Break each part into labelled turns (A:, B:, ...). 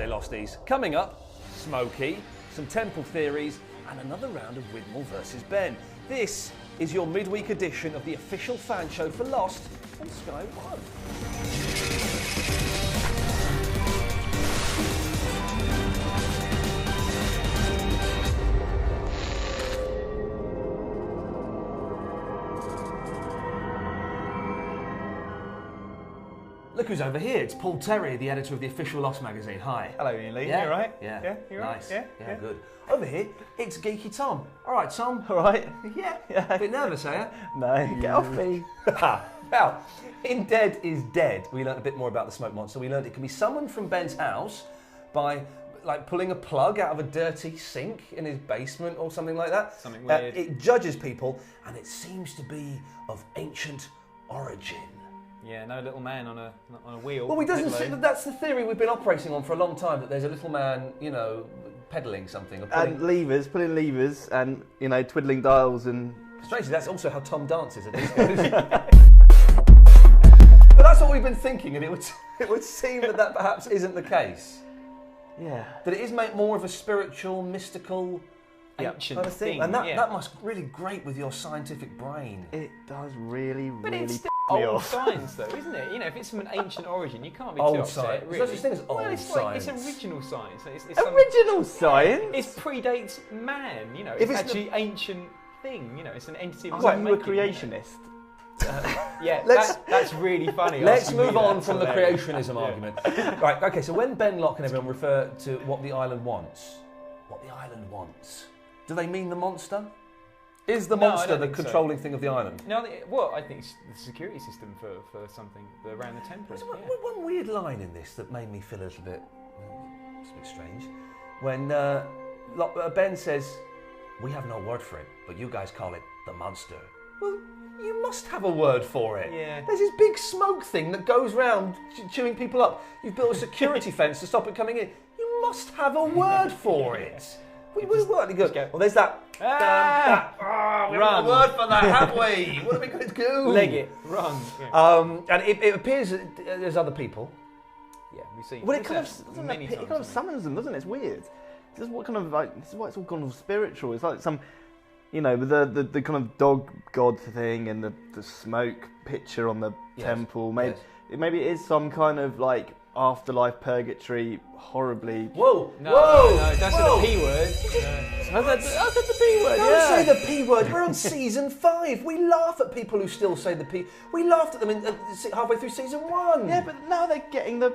A: Losties, Losties. Coming up, Smokey, some temple theories, and another round of Widmore versus Ben. This is your midweek edition of the official fan show for Lost on Sky One. Look who's over here. It's Paul Terry, the editor of the official Lost magazine. Hi.
B: Hello, Ian Lee.
A: Yeah.
B: You all right?
A: Yeah.
B: You
A: Nice.
B: Right?
A: Yeah, good. Over here, it's Geeky Tom. All right, Tom.
B: All right.
A: Yeah.
B: Yeah.
A: Bit nervous, are you?
B: No, get off me.
A: Well, in Dead is Dead, we learned a bit more about the smoke monster. We learned it can be summoned from Ben's house by pulling a plug out of a dirty sink in his basement or something like that.
B: Something weird.
A: It judges people, and it seems to be of ancient origin.
B: Yeah, no little man on a wheel.
A: Well,
B: pedaling.
A: that's the theory we've been operating on for a long time, that there's a little man, peddling something. Or
C: And pulling levers and, twiddling dials and...
A: Strangely, that's also how Tom dances at discos. But that's what we've been thinking, and it would seem that perhaps isn't the case.
C: Yeah.
A: That it is more of a spiritual, mystical,
B: ancient
A: kind of thing. And
B: yeah.
A: that must really grate with your scientific brain.
C: It does really,
B: But
C: really
B: it's still
C: me
B: old
C: off.
B: science, though, isn't it? If it's from an ancient origin, you can't be
A: Old
B: too upset,
A: science.
B: really.
A: There's no such thing as old
B: well, it's
A: science.
B: It's original science. It's
C: Original science?
B: It predates man,
A: If
B: It's
A: it's
B: actually ancient thing, It's an entity of its
C: What,
B: own
C: you a
B: making,
C: creationist?
B: Yeah,
A: Let's-
B: that's really funny.
A: Let's
B: asking me
A: move
B: that.
A: on
B: That's
A: from the
B: hilarious.
A: creationism argument. Right, okay, so when Ben Locke and everyone refer to what the island wants, do they mean the monster? Is the
B: No, I
A: monster
B: don't
A: the
B: think so.
A: controlling thing of the island?
B: No, I think it's the security system for something around the temple.
A: There's
B: yeah.
A: one weird line in this that made me feel a little bit, it's a bit strange. When Ben says, "We have no word for it, but you guys call it the monster." Well, you must have a word for it.
B: Yeah.
A: There's this big smoke thing that goes round chewing people up. You've built a security fence to stop it coming in. You must have a word for it. We go. Well, there's that. We haven't got a word for that, have we? What are we going to do?
B: Leg it, run. Yeah.
A: And it appears that there's other people.
B: Yeah, we've seen.
C: Well, it
B: we've
C: kind of,
B: seen
C: doesn't
B: many
C: it, it
B: times,
C: kind of
B: haven't
C: summons them, doesn't it? It's weird. This is why it's all kind of spiritual. It's like some, with the kind of dog god thing and the smoke picture on the temple. Maybe it is some kind of afterlife purgatory, horribly.
A: Whoa!
B: No,
A: whoa!
B: no, that's
A: whoa.
B: the P word.
C: I said the P word.
A: Don't
C: yeah.
A: say the P word. We're on season 5. We laugh at people who still say the P. We laughed at them halfway through season 1.
C: Yeah, but now they're getting the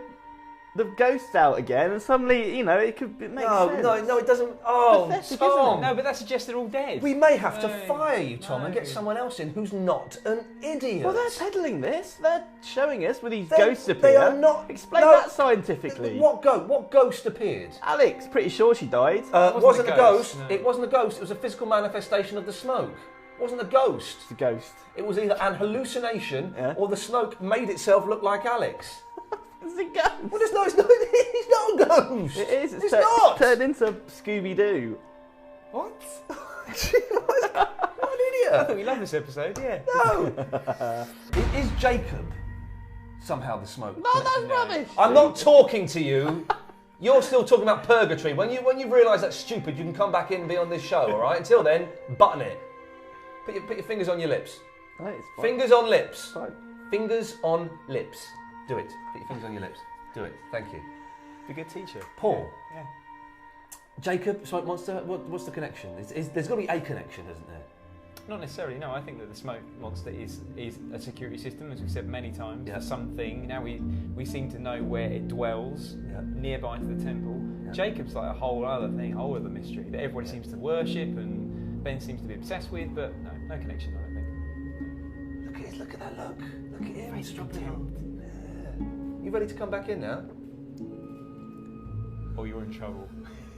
C: ghosts out again, and suddenly, it make sense.
A: No, it doesn't. Oh,
C: Pathetic,
A: Tom.
B: No, but that suggests they're all dead.
A: We may have to fire you, Tom,
B: No.
A: and get someone else in who's not an idiot.
C: Well, they're peddling this. They're showing us with these
A: They-
C: ghosts appear.
A: they are not-
C: Explain
A: no.
C: that scientifically.
A: What ghost appeared?
C: Alex, pretty sure she died.
A: Wasn't a ghost.
B: no.
A: It wasn't a ghost. It was a physical manifestation of the smoke. It wasn't a ghost.
C: It's a ghost.
A: It was either an hallucination
C: Yeah.
A: or the smoke made itself look like Alex.
C: It's a ghost.
A: Well, it's not a ghost.
C: It is.
A: It's not.
C: It's turned into Scooby-Doo.
B: What?
A: What an
B: I
A: idiot.
B: thought we loved this episode. Yeah.
A: No. Is Jacob somehow the smoke?
C: No, that's rubbish.
A: I'm not talking to you. You're still talking about purgatory. When you realise that's stupid, you can come back in and be on this show, all right? Until then, button it. Put your fingers on your lips.
C: No, it's fine.
A: Fingers on lips.
C: Fine.
A: Fingers on lips. Do it. Put your fingers on your lips. Do it. Thank you.
B: Be a good teacher.
A: Paul.
B: Yeah.
A: Jacob, smoke monster. What's the connection? There's got to be a connection, isn't there?
B: Not necessarily, no. I think that the smoke monster is a security system, as we've said many times,
A: Yeah.
B: for something. Now we seem to know where it dwells,
A: Yeah.
B: nearby to the temple.
A: Yeah.
B: Jacob's like a whole other thing, whole other mystery that everybody seems to worship and Ben seems to be obsessed with, but no connection, I don't think.
A: Look at that look. Look at him. He's dropping out. Yeah. You ready to come back in now?
B: Oh, you're in trouble.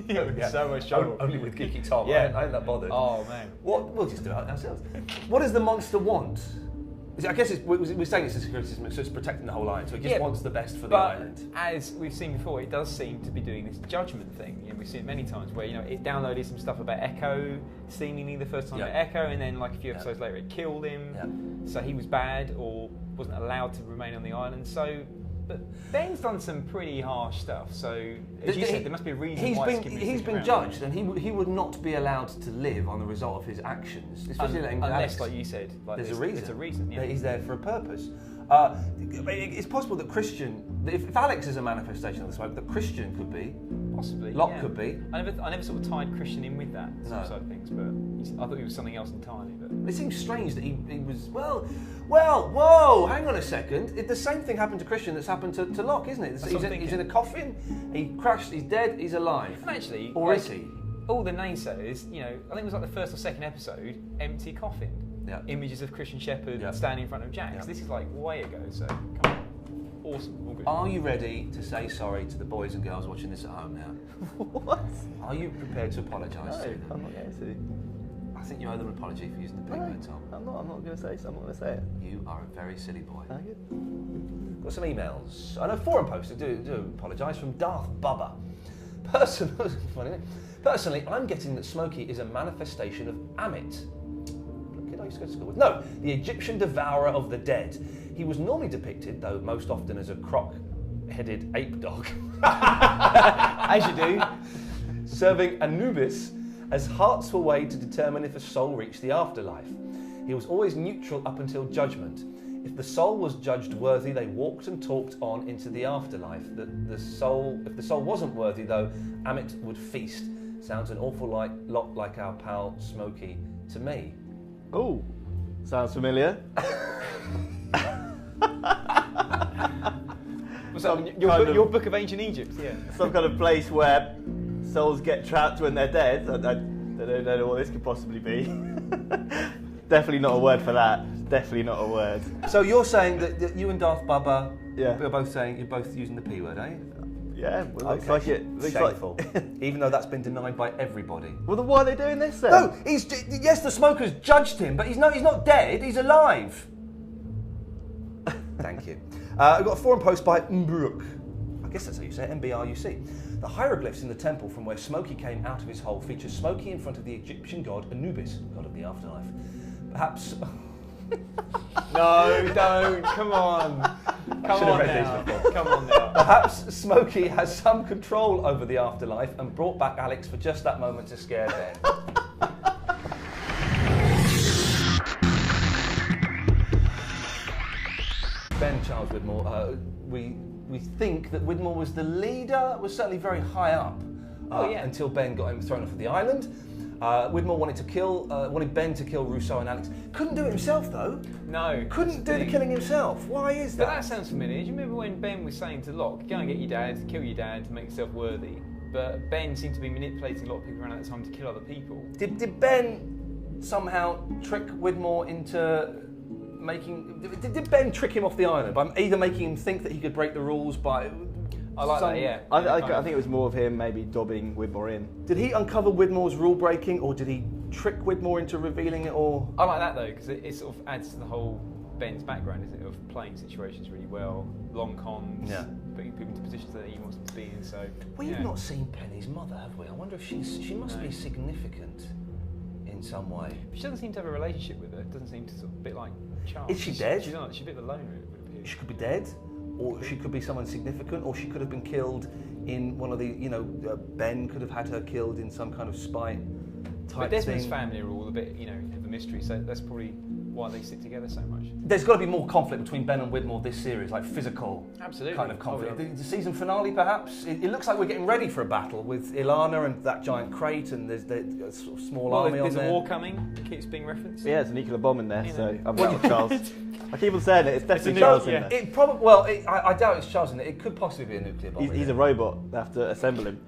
B: You're in so much trouble.
A: Only with Geeky Tom.
B: Yeah.
A: I ain't that bothered.
B: Oh, man.
A: We'll just do it ourselves. What does the monster want? I guess we're saying it's a security system, so it's protecting the whole island. So it just wants the best for the
B: But
A: island.
B: as we've seen before, it does seem to be doing this judgment thing. We've seen it many times where it downloaded some stuff about Echo, seemingly the first time about Echo, and then like a few episodes later, it killed him.
A: Yeah.
B: So he was bad or wasn't allowed to remain on the island. So But Ben's done some pretty harsh stuff, so as you said, there must be a reason why
A: he's been judged, and he would not be allowed to live on the result of his actions. Especially
B: unless,
A: Alex,
B: like you said,
A: there's a reason.
B: There's a reason. Yeah.
A: He's there for a purpose. It's possible that if Alex is a manifestation of the smoke, that Christian could be.
B: Possibly.
A: Locke could be.
B: I never sort of tied Christian in with that side of things, but I thought he was something else entirely. But
A: it seems strange that he was whoa, hang on a second. The same thing happened to Christian that's happened to Locke, isn't it? He's in a coffin, he crashed, he's dead, he's alive.
B: And actually,
A: or is he?
B: All the naysayers, I think it was like the first or second episode, empty coffin.
A: Yeah.
B: Images of Christian Shepherd standing in front of Jax.
A: Yeah.
B: This is like way ago, so come on. Awesome. All good.
A: Are you ready to say sorry to the boys and girls watching this at home now?
C: What?
A: Are you prepared to apologise to them?
C: I'm not going to.
A: I think you owe them an apology for using the pig word, Tom.
C: I'm not going to say so. I'm not going to say it.
A: You are a very silly boy.
C: Good.
A: Got some emails. I know forum posts that do apologise from Darth Bubba. Funny, isn't it? Personally, I'm getting that Smokey is a manifestation of Amit. Kid I used to go to school with. No, the Egyptian devourer of the dead. He was normally depicted, though most often as a croc-headed ape dog,
B: as you do,
A: serving Anubis as hearts were weighed to determine if a soul reached the afterlife. He was always neutral up until judgment. If the soul was judged worthy, they walked and talked on into the afterlife. If the soul wasn't worthy, though, Amit would feast. Sounds an awful lot like our pal Smokey to me.
C: Oh, sounds familiar.
B: What's that? Your book of ancient Egypt, yeah.
C: Some kind of place where souls get trapped when they're dead. I don't know what this could possibly be. Definitely not a word for that. Definitely not a word.
A: So you're saying that you and Darth Bubba
C: are
A: both saying you're both using the P word, eh?
C: Yeah, well, looks like it.
A: Shameful. Even though that's been denied by everybody.
C: Well, then why are they doing this then?
A: No, yes, the smokers judged him, but he's not dead. He's alive. Thank you. I've got a forum post by Mbruck. I guess that's how you say it, M-B-R-U-C. The hieroglyphs in the temple from where Smokey came out of his hole feature Smokey in front of the Egyptian god Anubis, god of the afterlife. Perhaps...
B: No, don't. Come on. Come on now.
A: Perhaps Smokey has some control over the afterlife and brought back Alex for just that moment to scare Ben. Ben Charles Widmore, we think that Widmore was the leader, was certainly very high up until Ben got him thrown off of the island. Widmore wanted Ben to kill Rousseau and Alex. Couldn't do it himself though.
B: No.
A: Couldn't do the killing himself. Why is that?
B: But that sounds familiar. Do you remember when Ben was saying to Locke, go and get your dad, kill your dad to make yourself worthy? But Ben seemed to be manipulating a lot of people around at the time to kill other people.
A: Did Ben somehow trick Widmore into making... Did Ben trick him off the island by either making him think that he could break the rules by...
B: I like that, yeah.
C: I think it was more of him maybe dobbing Widmore in.
A: Did he uncover Widmore's rule breaking, or did he trick Widmore into revealing it, or...?
B: I like that though, because it sort of adds to the whole Ben's background, isn't it, of playing situations really well, long cons, putting people into positions that he wants them to be in, so...
A: We've not seen Penny's mother, have we? I wonder if she must be significant in some way.
B: But she doesn't seem to have a relationship with her. It doesn't seem to sort of a bit like Charles.
A: Is she dead?
B: She's not. She's a bit of a loner, it would appear.
A: She could be dead, or she could be someone significant, or she could have been killed in one of the, Ben could have had her killed in some kind of spite type
B: but Desmond's
A: thing.
B: family are all a bit, of a mystery, so that's probably why they stick together so much.
A: There's got to be more conflict between Ben and Widmore this series, like physical kind of conflict. The season finale, perhaps? It looks like we're getting ready for a battle with Ilana and that giant crate, and there's a sort of small army on there.
B: There's a war coming, it keeps being referenced.
C: Yeah, there's a nuclear bomb in there, so I'm not Charles. I keep on saying it, it's definitely Charles in there.
A: It probably, I doubt it's Charles in it. It could possibly be a nuclear bomb.
C: He's a robot, they have to assemble him.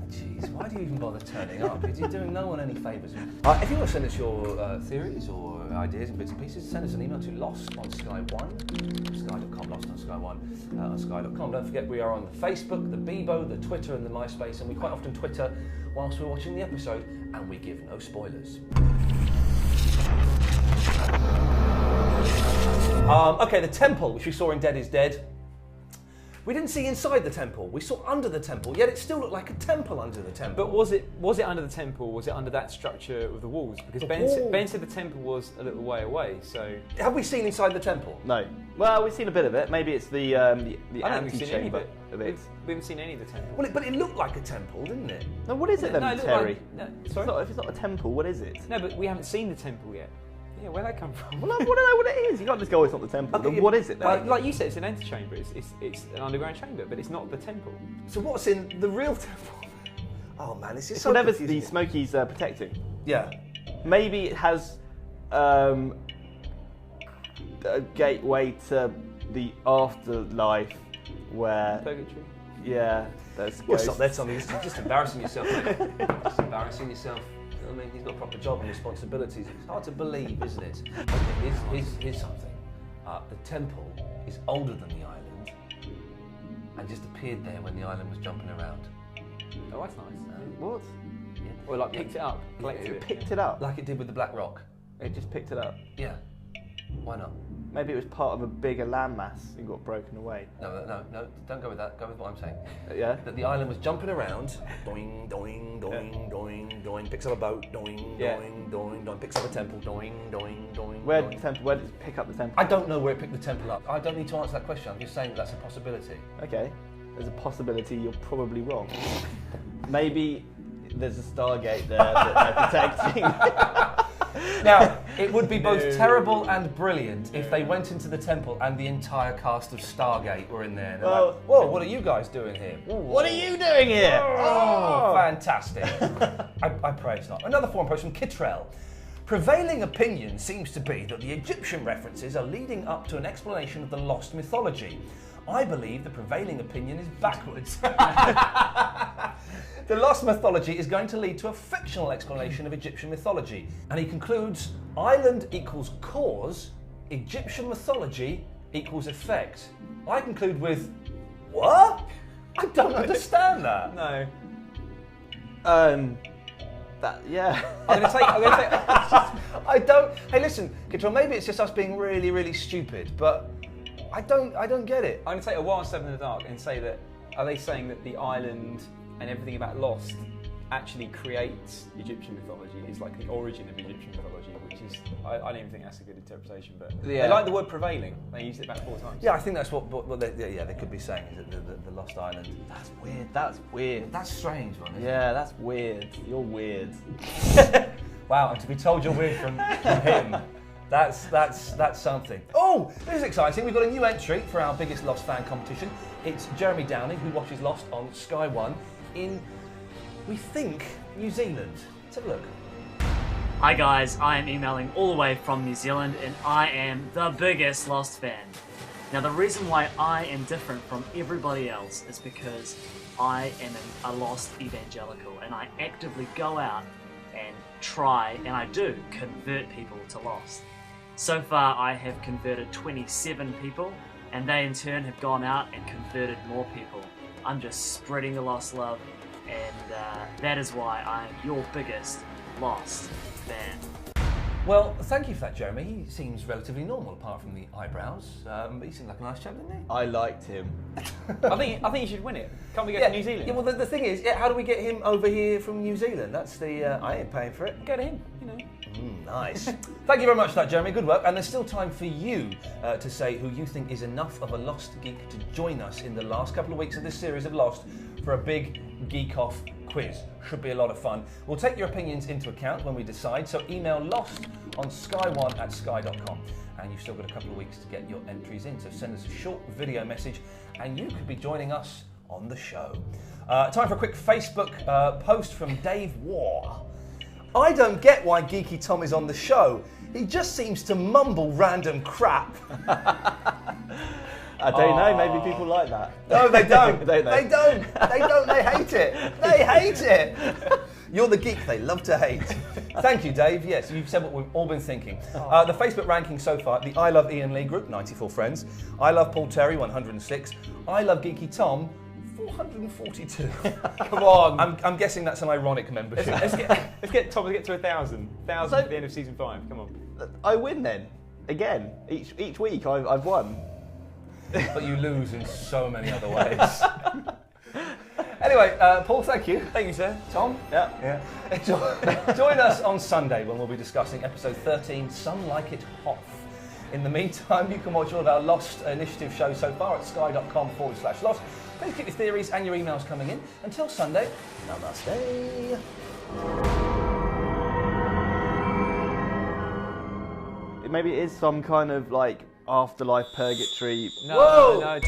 A: Jeez, why do you even bother turning up? You're doing no one any favours. If you want to send us your theories or ideas and bits and pieces, send us an email to lostonsky1, sky.com, lostonsky1 on sky.com. Don't forget we are on the Facebook, the Bebo, the Twitter and the MySpace, and we quite often Twitter whilst we're watching the episode, and we give no spoilers. Okay, the temple, which we saw in Dead is Dead. We didn't see inside the temple. We saw under the temple, yet it still looked like a temple under the temple.
B: But was it under the temple? Was it under that structure of the walls? Because Ben said the temple was a little way away. So
A: have we seen inside the temple?
C: No. Well, we've seen a bit of it. Maybe it's the antechamber of it.
B: We haven't seen any of the temple.
A: Well, but it looked like a temple, didn't it?
C: No, what is it then, Terry?
B: Sorry?
C: If it's not a temple, what is it?
B: No, but we haven't seen the temple yet. Yeah, where'd that come from?
C: Well, I want to know what it is. You can't just go, it's not the temple.
A: Okay,
C: what is it then?
B: Like you said, it's an antechamber. It's an underground chamber, but it's not the temple.
A: So what's in the real temple? Oh man, this is
C: it's
A: so
C: whatever
A: confusing.
C: the Smokies are protecting.
A: Yeah.
C: Maybe it has a gateway to the afterlife where...
B: Purgatory?
C: Yeah, there's
A: Well, stop there, Tommy. You're just embarrassing yourself, mate. Just embarrassing yourself. I mean, he's got a proper job and responsibilities. It's hard to believe, isn't it? Okay, here's something. The temple is older than the island and just appeared there when the island was jumping around.
B: Oh, that's nice.
C: What?
A: Yeah.
B: Or like picked it up, collected it.
C: Picked it up?
A: Like it did with the Black Rock.
C: It just picked it up?
A: Yeah. Why not?
C: Maybe it was part of a bigger landmass and got broken away.
A: No, don't go with that. Go with what I'm saying.
C: Yeah?
A: That the island was jumping around, doing, doing, doing, doing, doing, picks up a boat, doing, doing, doing, doing, picks up a temple, doing, doing, doing.
C: Where did it pick up the temple?
A: I don't know where it picked the temple up. I don't need to answer that question. I'm just saying that's a possibility.
C: Okay. There's a possibility you're probably wrong. Maybe there's a Stargate there that they're protecting.
A: Now, it would be both terrible and brilliant if they went into the temple and the entire cast of Stargate were in there. And they're like, whoa, what are you guys doing here?
C: What are you doing here?
A: Oh, fantastic. I pray it's not. Another forum post from Kittrell. Prevailing opinion seems to be that the Egyptian references are leading up to an explanation of the lost mythology. I believe the prevailing opinion is backwards. The lost mythology is going to lead to a fictional explanation of Egyptian mythology. And he concludes, island equals cause, Egyptian mythology equals effect. I conclude with, what? I don't understand that.
B: No.
C: Yeah.
B: I'm gonna take.
A: I don't. Hey, listen, Kittrell. Maybe it's just us being really, really stupid, but I don't get it.
B: I'm gonna take a wild step in the dark and say that are they saying that the island and everything about Lost actually creates Egyptian mythology? It's like the origin of Egyptian mythology, which is I don't even think that's a good interpretation. But
A: Yeah.
B: they like the word prevailing. They used it about 4 times.
A: Yeah, I think that's what they could be saying. Is that the Lost Island?
C: That's weird. That's weird.
A: That's strange, one. Isn't
C: Yeah, that's weird. You're weird.
A: it? Wow, and to be told you're weird from him. That's something. Oh, this is exciting. We've got a new entry for our biggest Lost fan competition. It's Jeremy Downey, who watches Lost on Sky One in, we think, New Zealand. Let's have a look.
D: Hi guys, I am emailing all the way from New Zealand and I am the biggest Lost fan. Now the reason why I am different from everybody else is because I am a Lost evangelical and I actively go out and try, and I do, convert people to Lost. So far I have converted 27 people and they in turn have gone out and converted more people. I'm just spreading the Lost love and that is why I am your biggest Lost fan.
A: Well, thank you for that, Jeremy. He seems relatively normal, apart from the eyebrows. But he seemed like a nice chap, didn't he?
C: I liked him.
B: I think you should win it. Can't we go to New Zealand?
A: Yeah, well, the thing is, how do we get him over here from New Zealand? That's the... I ain't paying for it.
B: Go to him, you know.
A: Nice. Thank you very much for that, Jeremy. Good work. And there's still time for you to say who you think is enough of a Lost geek to join us in the last couple of weeks of this series of Lost for a big geek-off quiz. Should be a lot of fun. We'll take your opinions into account when we decide, so email lost on sky1@sky.com. And you've still got a couple of weeks to get your entries in, so send us a short video message and you could be joining us on the show. Time for a quick Facebook post from Dave Waugh. I don't get why Geeky Tom is on the show. He just seems to mumble random crap.
C: I don't know, maybe people like that.
A: No, they don't.
C: Don't
A: They don't. They don't. They hate it. They hate it. You're the geek they love to hate. Thank you, Dave. Yes, you've said what we've all been thinking. The Facebook rankings so far, the I Love Ian Lee group, 94 friends. I Love Paul Terry, 106. I Love Geeky Tom, 442.
B: Come on.
A: I'm guessing that's an ironic membership.
B: Let's get Tom to get to 1,000. 1,000 at the end of season 5. Come on.
C: I win then. Again. Each week I've won.
A: but you lose in so many other ways. Anyway, Paul, thank you.
B: Thank you, sir.
A: Tom?
B: Yeah.
A: Join us on Sunday when we'll be discussing episode 13, Some Like It Hot. In the meantime, you can watch all of our Lost Initiative shows so far at sky.com/lost. Please keep your theories and your emails coming in. Until Sunday, namaste.
C: Maybe it is some kind of like afterlife purgatory.
B: No.